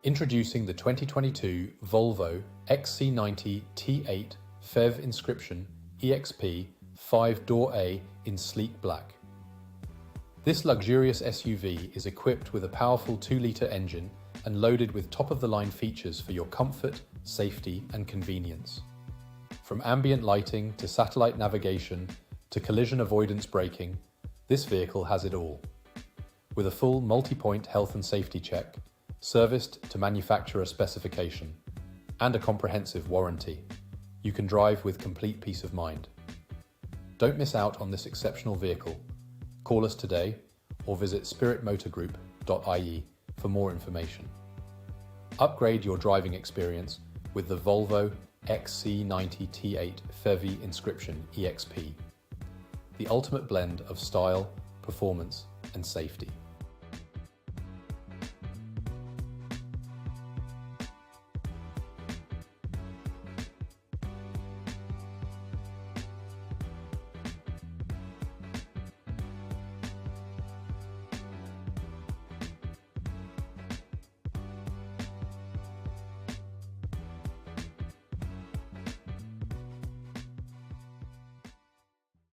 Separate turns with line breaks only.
Introducing the 2022 Volvo XC90 T8 Phev Inscription EXP 5-door A in sleek black. This luxurious SUV is equipped with a powerful 2-litre engine and loaded with top-of-the-line features for your comfort, safety and convenience. From ambient lighting to satellite navigation to collision avoidance braking, this vehicle has it all. With a full multi-point health and safety check, serviced to manufacturer specification, and a comprehensive warranty, you can drive with complete peace of mind. Don't miss out on this exceptional vehicle. Call us today or visit spiritmotorgroup.ie for more information. Upgrade your driving experience with the Volvo XC90 T8 Phev Inscription EXP, the ultimate blend of style, performance, and safety.